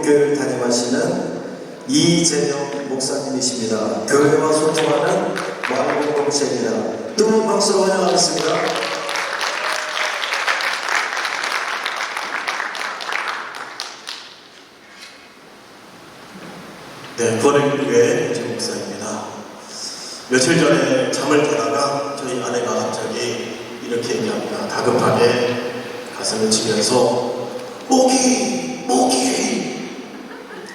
목교를 담임하시는 이재명 목사님이십니다. 교회와 소통하는 마을공동체입니다. 뜨거운 박수로 환영하겠습니다. 네, 구원의교회 이재명 목사입니다. 며칠 전에 잠을 자다가 저희 아내가 갑자기 이렇게 얘기합니다. 다급하게 가슴을 치면서 모기!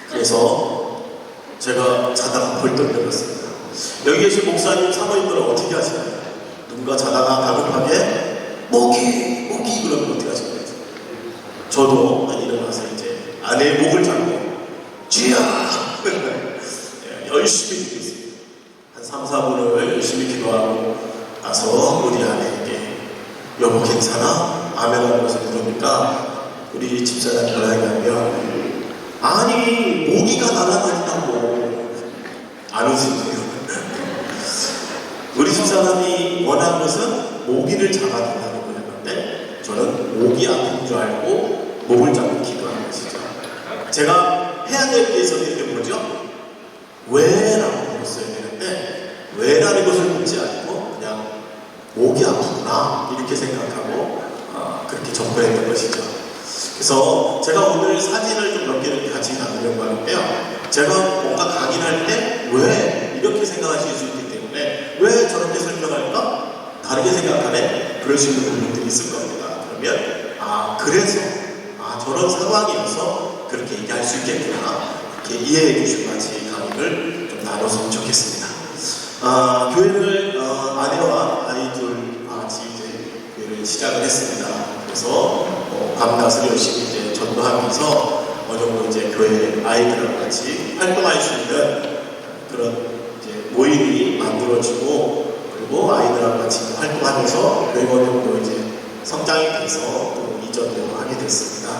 그래서 제가 자다가 벌떡 일어났습니다. 여기 계신 목사님, 사모님들은 어떻게 하시나요? 누군가 자다가 다급하게 모기! 그러면 어떻게 하시나요? 저도 일어나서 이제 아내의 목을 잡고 주야! 열심히 기도했습니다. 한 3, 4분을 열심히 기도하고 나서 우리 아내에게 여보 괜찮아? 아멘하는 것을 물으니까 우리 집사람이 뭐라 하냐면 아니 모기가 날아다닌다고 안 웃으세요. 우리 집사람이 원한 것은 모기를 잡아달라는 거였는데 저는 모기 아픈 줄 알고 목을 잡고 기도하는 것이죠. 제가 해야 될 게 있었는데 뭐죠? 왜라고 물었어야 되는데 왜라는 것을 묻지 않고 그냥 목이 아프구나 이렇게 생각하고 그렇게 접근했던 것이죠. 그래서 제가 오늘 사진을 좀 몇 개를 같이 나누려고 하는데요. 제가 뭔가 강의할 때 왜 이렇게 생각하실 수 있기 때문에 왜 저렇게 설명할까? 다르게 생각하네? 그러시는 분들이 있을 겁니다. 그러면 그래서 저런 상황이어서 그렇게 얘기할 수 있겠구나 이렇게 이해해 주시고 같이 강의를 좀 나눴으면 좋겠습니다. 교회를 아내와 아이 둘 같이 이제 교회를 시작을 했습니다. 그래서 밤낮을 열심히 이제 전도하면서 어느 정도 이제 교회 아이들하고 같이 활동할 수 있는 그런 이제 모임이 만들어지고 그리고 아이들하고 같이 활동하면서 교회가 어느 정도 이제 성장이 돼서 또 이전도 하게 됐습니다.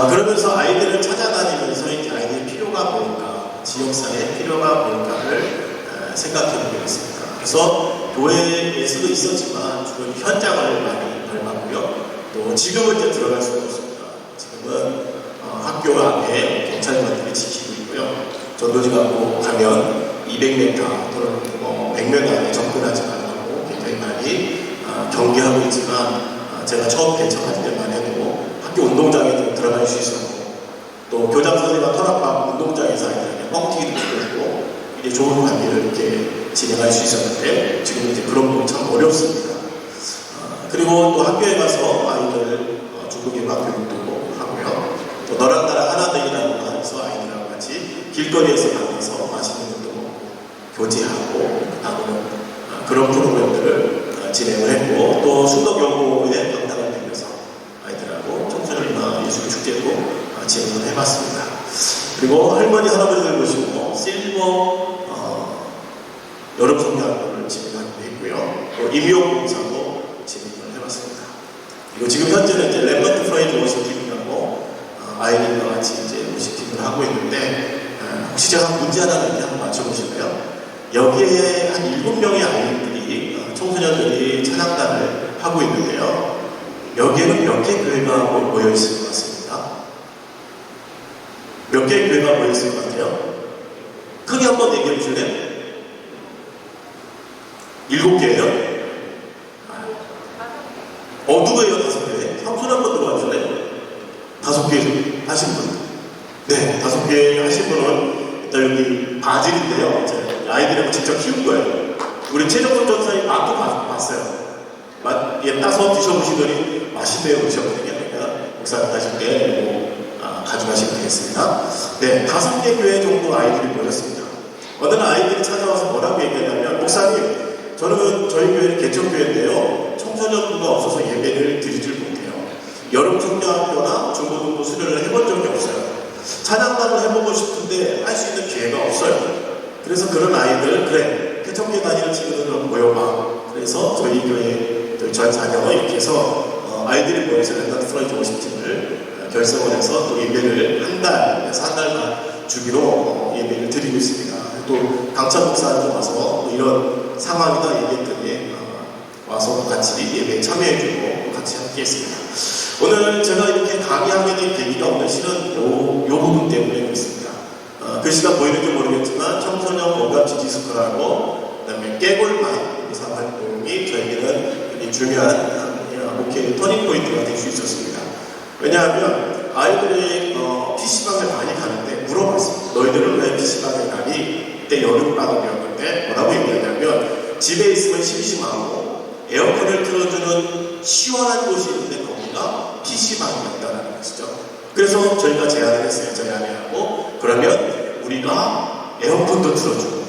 그러면서 아이들을 찾아다니면서 이제 아이들의 필요가 뭘까, 지역사회의 필요가 뭘까를 생각해 보겠습니다. 그래서 교회에서도 있었지만 주로 현장을 많이 밟았고요. 또 지금은 이제 들어갈 수가 없습니다. 지금은 학교 앞에 경찰관들이 지키고 있고요. 전도지가고 가면 200m 또는 100m 안에 접근하지 말라고 굉장히 많이 경계하고 있지만 제가 처음 개척할 때만 해도 학교 운동장에 들어갈 수 있었고 또 교장 선생님과 털앞 운동장에서 아이들에게 뻥튀기도 시켜주고 이제 좋은 관계를 이렇게 진행할 수 있었는데 지금 이제 그런 건 참 어렵습니다. 그리고 또 학교에 가서 아이들 중국예방 교육도 하고요. 또 너랑 나랑 하나되기라고 해서 아이들하고 같이 길거리에서 만나서 맛있는 것도 먹고 교제하고 나누는 그런 프로그램들을 진행을 했고 또 순덕연구에 방문을 되면서 아이들하고 청소년이나 예술 축제도 진행을 해봤습니다. 그리고 할머니 할아버지들 모시고 실버 여름 성경학교를 진행하기도 했고요. 또 임용 봉사도 진행을 해봤습니다. 그리고 지금 현재는 이제 랩런트 프라이드 워시팀이라고 아이들과 같이 이제 워시팀을 하고 있는데 혹시 제가 문제 하나 낼게 한번 맞춰보실까요? 여기에 한 7명의 아이들이 청소년들이 찬양단을 하고 있는데요. 여기에는 몇 개 교회가 모여 있을 것 같습니다. 몇 개의 교회가 모여 있을 것 같아요? 크게 한번 얘기해 주실래요? 7개예요? 누구예요? 5개? 손 한번 들어와 주실래요? 5개 하신 분? 네, 5개 하신 분은 일단 여기 바질인데요. 아이들하고 직접 키운 거예요. 우리 최정권 전사님 맛도 봤어요. 따서 드셔보시더니 맛있네요 그러셨거든요. 목사님 하실 때 가져가시면 되겠습니다. 네, 5개 교회 정도 아이들이 모였습니다. 어느 날 아이들이 찾아와서 뭐라고 얘기하냐면 목사님 저는 저희 교회는 개척교회인데요. 청소년부가 없어서 예배를 드리질 못해요. 여름 청년학교나 중고등부 수련을 해본 적이 없어요. 찬양단을 해보고 싶은데 할 수 있는 기회가 없어요. 그래서 그런 아이들 그래 개척교회 다니는 친구들은 모여봐. 그래서 저희 교회 저희 자녀가 이렇게 해서 아이들이 모여서 랩런트 프라이드 워시팀을 결성을 해서 또 예배를 한 달만 주기로 예배를 드리고 있습니다. 또 강찬 목사님 와서 이런 상황이나 얘기했더니 와서 같이 예배에 참여해주고 같이 함께 했습니다. 오늘 제가 이렇게 강의하게 된 계기가 오늘 실은 요 부분 글씨가 보이는지 모르겠지만 청소년 공감 지지스쿨하고 그다음에 깨골만 봉사 활동이 저에게는 굉장히 중요한 목회의 터닝 포인트가 될 수 있었습니다. 왜냐하면 아이들이 PC방에 많이 가는데 물어봤습니다. 너희들은 왜 PC방에 가니? 그때 여름방학이었는데 뭐라고 얘기하냐면 집에 있으면 심심하고 에어컨을 틀어주는 시원한 곳이 있는데 거기가 PC방이었다는 것이죠. 그래서 저희가 제안을 했어요. 저희 아내하고 그러면 우리가 에어컨도 틀어주고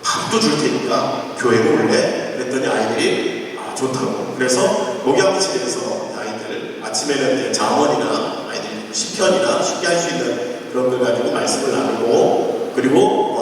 밥도 줄 테니까 교회로 올래? 그랬더니 아이들이 좋다고. 그래서 목양실에서 아이들 아침에는 이제 자원이나 아이들이 시편이나 쉽게 할 수 있는 그런 걸 가지고 말씀을 나누고 그리고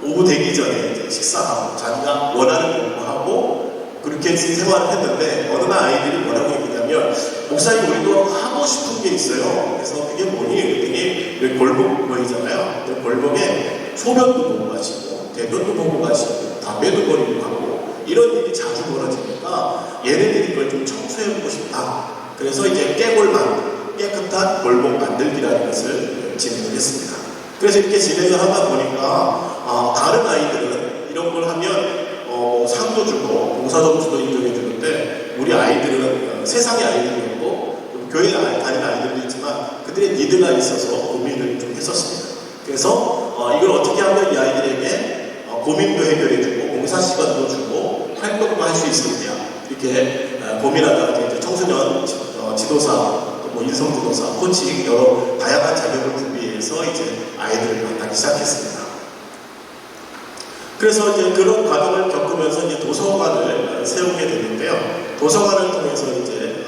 오후 되기 전에 이제 식사하고 자기가 원하는 공부하고 그렇게 생활을 했는데 어느 날 아이들이 뭐라고 얘기냐면 목사님 우리도 하고 싶은 게 있어요. 그래서 그게 뭐니? 그랬더니 여기 골목 보이잖아요. 골목에 소변도 보고 가시고 대변도 보고 가시고 담배도 버리고 가고 이런 일이 자주 벌어지니까 얘네들이 그걸 좀 청소해보고 싶다. 그래서 이제 깨골만 깨끗한 골목 만들기라는 것을 진행을 했습니다. 그래서 이렇게 진행을 하다 보니까 다른 아이들은 이런 걸 하면 상도 주고 봉사점수도 인정해 주는데 우리 아이들은 세상의 아이들이었고 교회 다니는 아이들도 있지만 그들의 니드가 있어서 고민을 좀 했었습니다. 그래서 이걸 어떻게 하면 이 아이들에게 고민도 해결해 주고 봉사 시간도 주고 활동도 할 수 있느냐 이렇게 고민하다가 이제 청소년 지도사 뭐 인성지도사, 코칭 여러 다양한 자격을 준비해서 이제 아이들을 만나기 시작했습니다. 그래서 이제 그런 과정을 겪으면서 이제 도서관을 세우게 되는데요. 도서관을 통해서 이제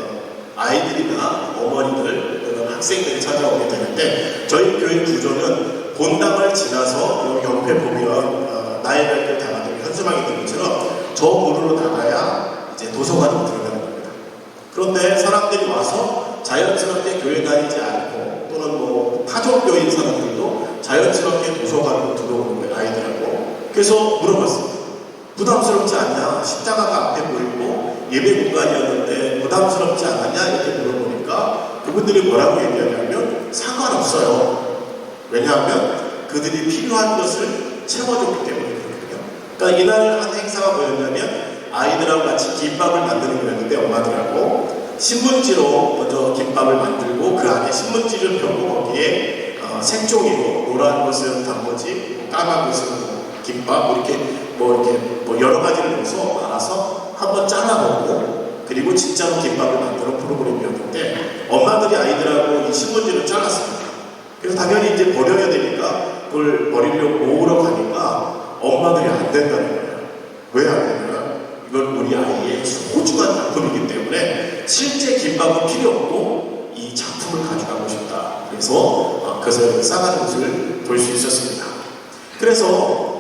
아이들이나 어머니들 또는 학생들이 찾아오게 되는데 저희 교회 구조는 본당을 지나서 여기 옆에 보면 나의 발길 다가는 현수막이 있는 것처럼 저 문으로 나가야 이제 도서관으로 들어가는 겁니다. 그런데 사람들이 와서 자연스럽게 교회 다니지 않고 또는 뭐 타종교인 사람들도 자연스럽게 도서관으로 들어오는 거예요. 아이들하고. 그래서 물어봤습니다. 부담스럽지 않냐? 십자가가 앞에 보이고 예배 공간이었는데 부담스럽지 않았냐? 이렇게 물어보니까 그분들이 뭐라고 얘기하냐면 상관없어요. 왜냐하면 그들이 필요한 것을 채워줬기 때문에 그렇거든요. 그러니까 이날 한 행사가 뭐였냐면 아이들하고 같이 김밥을 만드는 거였는데 엄마들하고 신문지로 먼저 김밥을 만들고 그 안에 신문지를 펴고 거기에 색종이로 노란 것은 단무지, 까만 것은 김밥 이렇게 여러 가지를 넣어서 알아서 한번 잘라보고 그리고 진짜로 김밥을 만드는 프로그램이었는데 엄마들이 아이들하고 이 신문지를 잘랐습니다. 그래서 당연히 이제 버려야 되니까 그걸 버리려고 모으러 가니까 엄마들이 안 된다는 거예요. 왜 안 되냐? 이건 우리 아이의 소중한 작품이기 때문에 실제 김밥은 필요 없고 이 작품을 가져가고 싶다. 그래서 그것을 싸가는 것을 볼 수 있었습니다. 그래서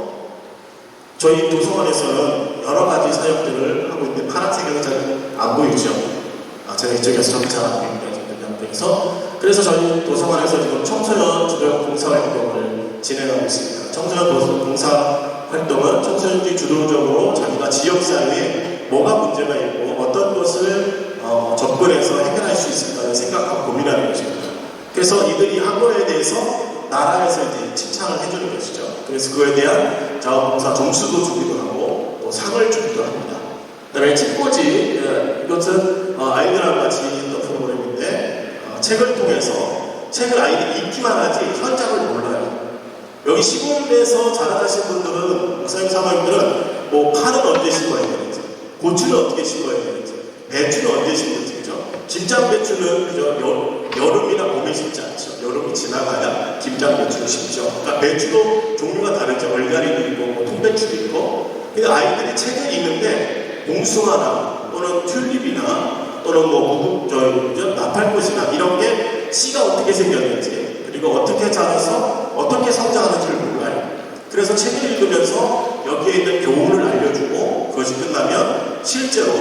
저희 도서관에서는 여러 가지 사역들을 하고 있는데 파란색에서 잘 안 보이죠? 제가 이쪽에서 점차 안 보입니다. 그래서 저희 도서관에서 지금 청소년 주도형 봉사활동을 진행하고 있습니다. 청소년 봉사활동은 청소년들이 주도적으로 자기가 지역사회에 뭐가 문제가 있고 어떤 것을 접근해서 해결할 수 있을까를 생각하고 고민하는 것입니다. 그래서 이들이 한 거에 대해서 나라에서 이제 칭찬을 해주는 것이죠. 그래서 그거에 대한 자원봉사 점수도 주기도 하고 또 상을 주기도 합니다. 그 다음에 책꽂이, 이것은 아이들하고 같이 있는 프로그램인데 책을 통해서 책을 아이들이 읽기만 하지 현장을 몰라요. 여기 시골에서 자라나신 분들은 목사님 사모님들은 뭐 파는 언제 심어야 되는지 고추는 어떻게 심어야 되는지 배추는 언제 심는지 그죠? 김장 배추는 그죠? 여름이나 봄에 심지 않죠. 여름이 지나가야 김장 배추를 심죠. 그러니까 배추도 종류가 다르죠. 얼갈이도 있고 뭐 통배추도 있고. 근데 아이들이 책을 읽는데 봉숭아나 또는 튤립이나 또는 뭐 나팔꽃이나 이런 게 씨가 어떻게 생겼는지 그리고 어떻게 자라서 어떻게 성장하는지를 몰라요. 그래서 책을 읽으면서 여기에 있는 교훈을 알려주고 그것이 끝나면 실제로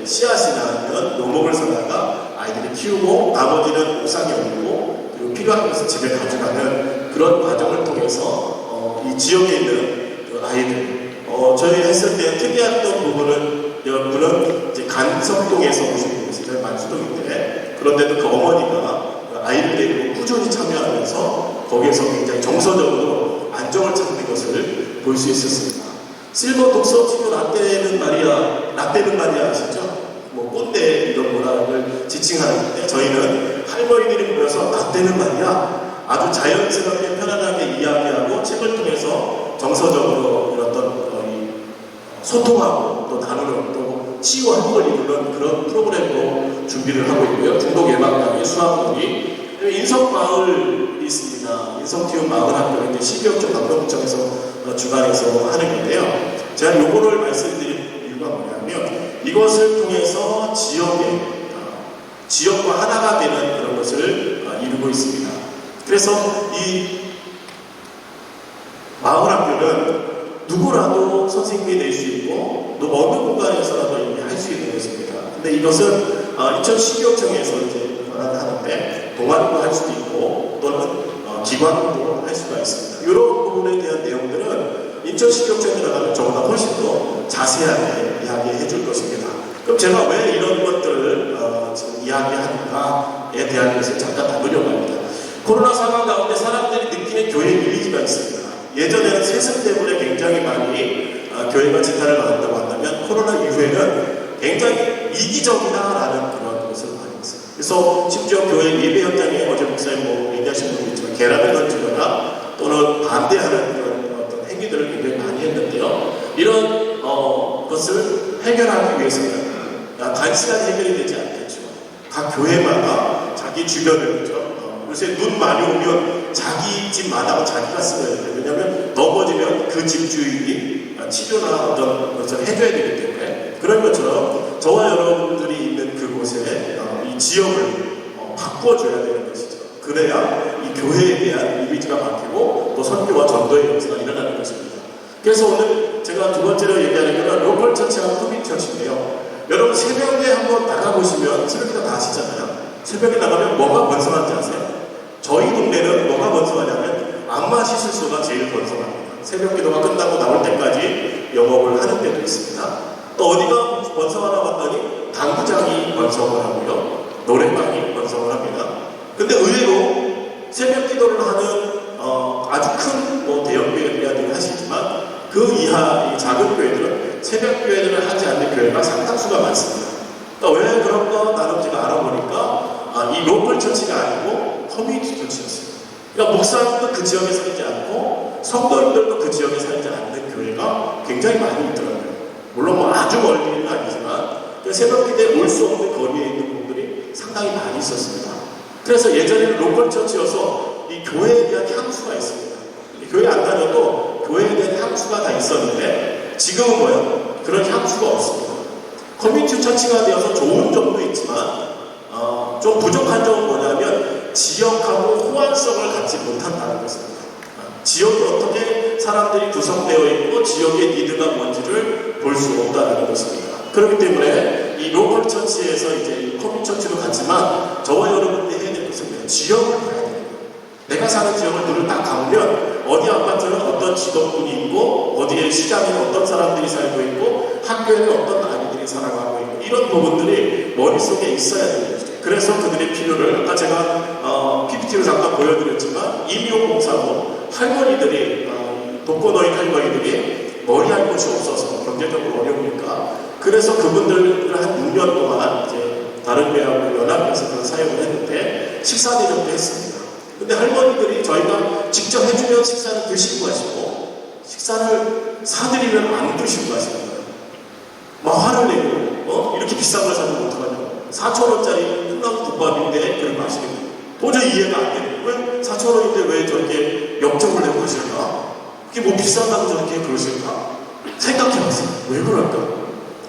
씨앗이나 아니면 묘목을 사다가 아이들이 키우고 나머지는 옥상에 올리고 그리고 필요한 것을 집에 가져가는 그런 과정을 통해서 이 지역에 있는 그 아이들 저희 했을 때 특이했던 부분은 여러분은 이제 간석동에서 오신 분이세요. 만수동인데 그런데도 그 어머니가 아이를 데리고 꾸준히 참여하면서 거기에서 굉장히 정서적으로 감정을 찾는 것을 볼 수 있었습니다. 실버 독서 치고 라떼는 말이야 아시죠? 뭐 꼰대 이런 문화를 지칭하는데 저희는 할머니들이 모여서 라떼는 말이야 아주 자연스럽게 편안하게 이야기하고 책을 통해서 정서적으로 이런 어떤 소통하고 또 나누는 또 치유와 행복을 이루는 그런 프로그램도 준비를 하고 있고요. 중독 예방장애 수학놀이 인성마을이 있습니다. 인성티움 마을학교인데 12억조 강동구청에서 주관해서 하는 건데요. 제가 요거를 말씀드린 이유가 뭐냐면 이것을 통해서 지역과 하나가 되는 그런 것을 이루고 있습니다. 그래서 이 마을학교는 누구라도 선생님이 될 수 있고 또 어느 공간에서라도 이미 할 수 있는 것입니다. 근데 이것은 2012호청에서 이제 하는데 동아리도 할 수도 있고 또는 기관도 할 수가 있습니다. 이런 부분에 대한 내용들은 인천시교육청에 들어가면 저보다 훨씬 더 자세하게 이야기해 줄 것입니다. 그럼 제가 왜 이런 것들을 지금 이야기하는가에 대한 것을 잠깐 다루려고 합니다. 코로나 상황 가운데 사람들이 느끼는 교회 이미지가 있습니다. 예전에는 세습 때문에 굉장히 많이 교회가 지탄을 받았다고 한다면 코로나 이후에는 굉장히 이기적이다라는 그런 것을 많이 했어요. 그래서 심지어 교회 예배 현장에 어제 목사님 뭐 얘기하신 분이 있지만 계란을 던지거나 또는 반대하는 그런 어떤 행위들을 굉장히 많이 했는데요. 이런 것을 해결하기 위해서는 단시간 해결이 되지 않겠죠. 각 교회마다 자기 주변을 그죠. 요새 눈 많이 오면 자기 집 마당 자기가 쓰어야 돼요. 왜냐하면 넘어지면 그 집 주인이 치료나 어떤 것을 해줘야 되기 때문에 그런 것처럼 저와 여러분들이 있는 그곳에 이 지역을 바꿔줘야 되는 것이죠. 그래야 이 교회에 대한 이미지가 바뀌고 또 선교와 전도의 역사가 일어나는 것입니다. 그래서 오늘 제가 두 번째로 얘기하는 것은 로컬 처치와 커뮤니티 처치인데요. 여러분 새벽에 한번 나가보시면 새벽에 다 하시잖아요. 새벽에 나가면 뭐가 번성한지 아세요? 저희 동네는 뭐가 번성하냐면 안마 시술소가 제일 번성합니다. 새벽 기도가 끝나고 나올 때까지 영업을 하는 데도 있습니다. 또 어디가 번성하나 봤더니 당구장이 번성을 하고요. 노래방이 번성을 합니다. 근데 의외로 새벽 기도를 하는 아주 큰 뭐 대형 교회들이 하시지만 그 이하 이 작은 교회들은 새벽 교회들을 하지 않는 교회가 상당수가 많습니다. 그러니까 왜 그런가 나름 제가 알아보니까 이 로컬 처치가 아니고 커뮤니티 처치였어요. 그러니까 목사님도 그 지역에 살지 않고 성도님들도 그 지역에 살지 않는 교회가 굉장히 많이 있더라고요. 물론 뭐 아주 멀리는 아니지만 새벽 기대에 올 수 없는 거리에 있는 분들이 상당히 많이 있었습니다. 그래서 예전에는 로컬 처치여서 이 교회에 대한 향수가 있습니다. 교회 안 다녀도 교회에 대한 향수가 다 있었는데 지금은 뭐예요? 그런 향수가 없습니다. 커뮤니티 처치가 되어서 좋은 점도 있지만 좀 부족한 점은 뭐냐면 지역하고 호환성을 갖지 못한다는 것입니다. 지역이 어떻게 사람들이 구성되어 있고 지역의 니드가 뭔지를 볼 수 없다는 것입니다. 그렇기 때문에 이 로컬 처치에서 이제 커뮤니티 처치도 같지만 저와 여러분들이 해야 될 것은 지역을 봐야 돼요. 내가 사는 지역을 눈을 딱 감으면 어디 아파트는 어떤 직업군이 있고 어디에 시장에는 어떤 사람들이 살고 있고 학교에는 어떤 아이들이 살아가고 있고 이런 부분들이 머릿속에 있어야 되는 거죠. 그래서 그들의 필요를 아까 제가 PPT로 잠깐 보여드렸지만 임용공사로 할머니들이 독거노인 할머니들이 머리 할 곳이 없어서 경제적으로 어려우니까 그래서 그분들을 한 6년 동안 이제 다른 교회하고 연합해서 그런 사역을 했는데 식사 대접도 했습니다. 근데 할머니들이 저희가 직접 해주면 식사를 드시고 가시고 식사를 사드리면 안 드시고 가시는 거예요. 막 화를 내고 이렇게 비싼 걸 사면 어떡하냐고 4,000원짜리 끝나고 국밥인데 그걸 마시는 거예요. 도저히 이해가 안 되는 거예요. 왜 4,000원인데 왜 저렇게 역정을 내고 가실까? 그게 뭐 비싼다고 저렇게 그러실까? 생각해봤어요. 왜 그럴까?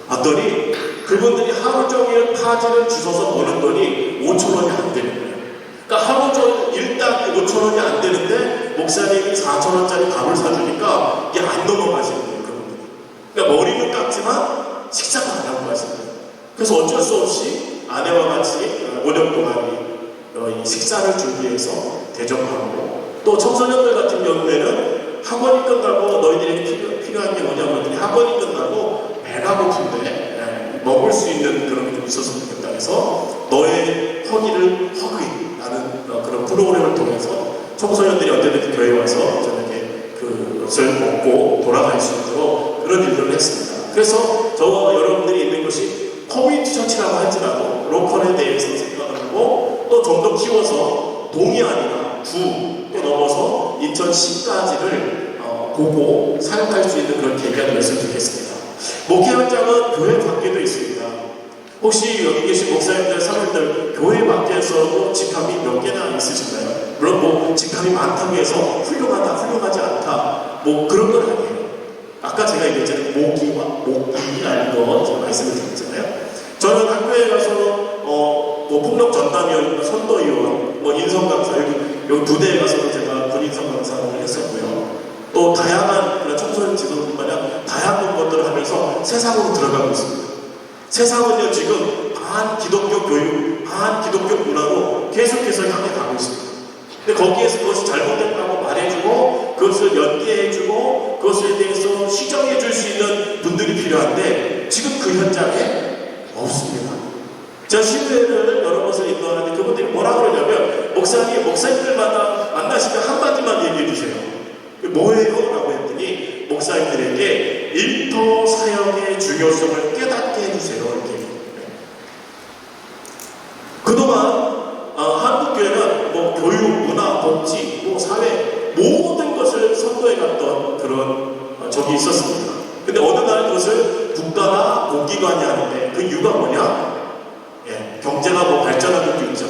봤더니 그분들이 하루 종일 파지를 주워서 버는 돈이 5,000원이 안 되는 거예요. 그러니까 하루 종일 일당 5,000원이 안 되는데 목사님이 4,000원짜리 밥을 사주니까 이게 안 넘어가시는 거예요. 그분들이. 그러니까 머리는 깎지만 식사도 안 하고 가시는 거예요. 그래서 어쩔 수 없이 아내와 같이 5년 동안 이 식사를 준비해서 대접하고 또 청소년들 같은 경우에는 학원이 끝나고 너희들이 필요한 게 뭐냐고 했더니 학원이 끝나고 배가 고픈데 먹을 수 있는 그런 게 좀 있었으면 좋겠다 해서 너의 허기를 허그이 라는 그런 프로그램을 통해서 청소년들이 언제든지 교회에 와서 저녁에 그것을 먹고 돌아갈 수 있도록 그런 일들을 했습니다. 그래서 저와 여러분들이 있는 것이 커뮤니티 처치라고 할지라도 로컬에 대해서 생각을 하고 또 좀 더 키워서 동이 아니라 구 또 넘어서 인천시까지를 보고 사용할 수 있는 그런 계기가 되었으면 좋겠습니다. 목회 현장은 교회 밖에도 있습니다. 혹시 여기 계신 목사님들, 사모님들 교회 밖에서도 직함이 몇 개나 있으신가요? 물론 뭐 직함이 많다고 해서 훌륭하다, 훌륭하지 않다 뭐 그런 건 아니에요. 아까 제가 얘기했잖아요. 목이라는 거 제가 말씀을 드렸잖아요. 저는 학교에 가서 뭐 폭력 전담위원, 선도위원, 뭐 인성 강사 여기 부대에 가서도 제가 군인성 강사를 했었고요. 또 다양한 그런 청소년 지도뿐만 아니라 다양한 것들을 하면서 세상으로 들어가고 있습니다. 세상은요 지금 반 기독교 교육, 반 기독교 문화로 계속해서 향해 가고 있습니다. 근데 거기에서 그것이 잘못됐다고 말해주고 그것을 연계해주고 그것에 대해서 시정해줄 수 있는 분들이 필요한데 지금 그 현장에 없습니다. 제가 시부회를 여러 곳을 인도하는데 그분들이 뭐라 그러냐면 목사님들마다 만나시면 한마디만 얘기해 주세요. 뭐예요? 라고 했더니 목사님들에게 일터 사역의 중요성을 깨닫게 해주세요. 이렇게. 그동안 한국교회는 뭐 교육, 문화, 복지, 뭐 사회 모든 것을 선도해갔던 그런 적이 있었습니다. 근데 어느 날 그것을 국가나 공기관이 하는데 그 이유가 뭐냐? 경제가 뭐 발전한 것도 있죠.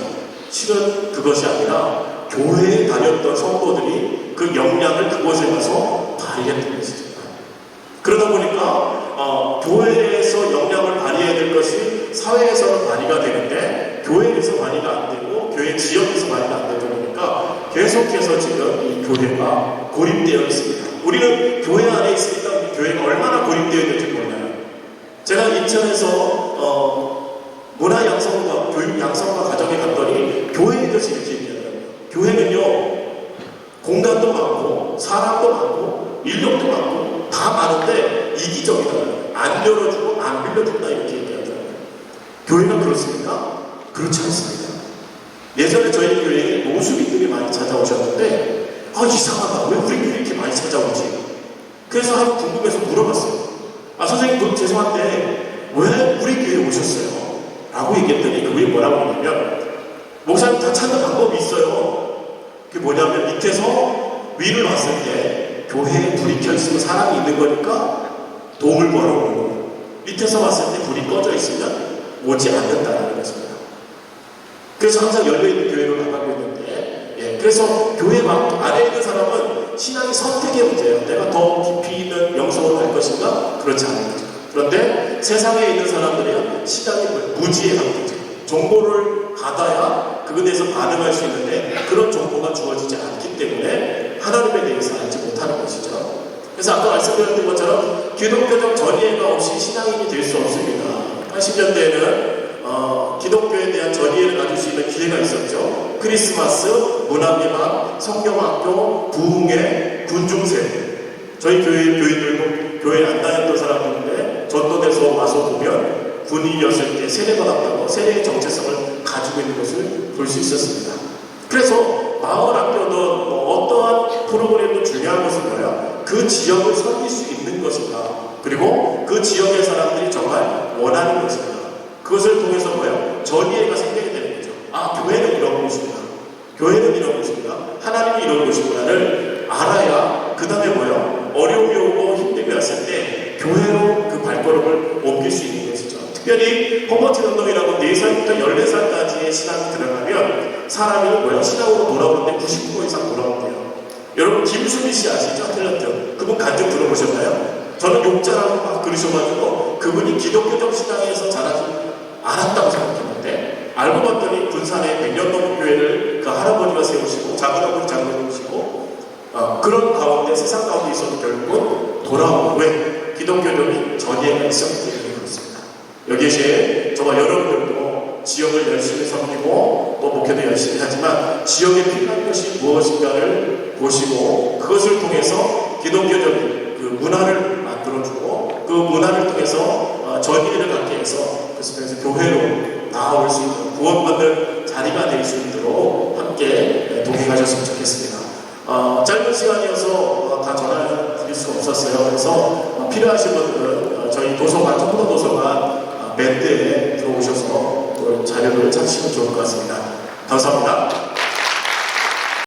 실은 그것이 아니라 교회에 다녔던 성도들이 그 역량을 그곳에 가서 발휘했던 것이죠. 그러다 보니까 교회에서 역량을 발휘해야 될 것이 사회에서는 발휘가 되는데 교회에서 발휘가 안 되고 교회 지역에서 발휘가 안 되다 보니까 계속해서 지금 이 교회가 고립되어 있습니다. 우리는 교회 안에 있으니까 교회가 얼마나 고립되어 있는지 몰라요. 제가 인천에서 문화 양성과 교육 양성과 과정에 갔더니 교회에 대해서 이렇게 얘기하더라고요. 교회는요 공간도 많고 사람도 많고 인력도 많고 다 많은데 이기적이다. 안 열어주고 안 빌려준다 이렇게 얘기하더라고요. 교회가 그렇습니까? 그렇지 않습니다. 예전에 저희 교회에 노숙인들이 많이 찾아오셨는데 이상하다. 왜 우리 교회 이렇게 많이 찾아오지? 그래서 한번 궁금해서 물어봤어요. 선생님 죄송한데 왜 우리 교회에 오셨어요? 라고 얘기했더니 그분이 뭐라고 하냐면 목사님 다 찾는 방법이 있어요. 그게 뭐냐면 밑에서 위를 왔을 때 교회에 불이 켜있으면 사람이 있는 거니까 도움을 구하러 오는 거예요. 밑에서 왔을 때 불이 꺼져 있으면 오지 않는다는 것입니다. 그래서 항상 열려있는 교회로 나가고 있는데 그래서 교회 안에 있는 사람은 신앙이 선택의 문제예요. 내가 더 깊이 있는 영성으로 갈 것인가? 그렇지 않은 거죠. 그런데 세상에 있는 사람들은 시장이 무지에 강해져. 정보를 받아야 그것에 대해서 반응할 수 있는데 그런 정보가 주어지지 않기 때문에 하나님에 대해서 알지 못하는 것이죠. 그래서 아까 말씀드렸던 것처럼 기독교적 전이해가 없이 신앙인이 될 수 없습니다. 80년대에는 기독교에 대한 전이해를 가질 수 있는 기회가 있었죠. 크리스마스, 문화개방, 성경학교, 부흥회, 군중세. 저희 교회 교인들도 교회에 안 다녔던 사람들인데 전도돼서 와서 보면 군인이었을 때 세례 받았다고 세례의 정체성을 가지고 있는 것을 볼 수 있었습니다. 그래서 마을 학교든 어떠한 프로그램도 중요한 것은 뭐야? 그 지역을 섬길 수 있는 것인가? 그리고 그 지역의 사람들이 정말 원하는 것인가? 그것을 통해서 뭐야? 전이해가 생기게 되는 거죠. 교회는 이런 곳이구나. 교회는 이런 곳이구나. 하나님이 이런 곳이구나를 알아야 그 다음에 뭐야? 어려움이 오고 힘듦이 왔을 때 교회로 그 발걸음을 옮길 수 있는 것이죠. 특별히 허버트 운동이라고 4살부터 14살까지의 신앙이 들어가면 사람이 뭐야? 신앙으로 돌아오는데 99% 이상 돌아온대요. 여러분 김수미 씨 아시죠? 탤런트. 그분 간증 들어보셨나요? 저는 욕자라고 막 그러셔가지고 그분이 기독교적 신앙에서 자라지 않았다고 생각했는데 알고 봤더니 군산에 100년 넘은 교회를 그 할아버지가 세우시고 작은 장로님이시고 그런 가운데 세상 가운데 있어도 결국은 돌아오고 왜? 기독교적인 전이해가 있었기 때문에 그렇습니다. 여기 계신 저와 여러분들도 지역을 열심히 섬기고 또 목회도 열심히 하지만 지역에 필요한 것이 무엇인가를 보시고 그것을 통해서 기독교적인 그 문화를 만들어주고 그 문화를 통해서 전이해를 갖게 해서 그래서 교회로 나아올 수 있는 구원받는 자리가 될 수 있도록 함께 동행하셨으면 좋겠습니다. 짧은 시간이어서 다 전화를 드릴 수가 없었어요. 그래서 필요하신 분들은 저희 도서관, 청도 도서관 밴드에 들어오셔서 자료를 찾으시면 좋을 것 같습니다. 감사합니다.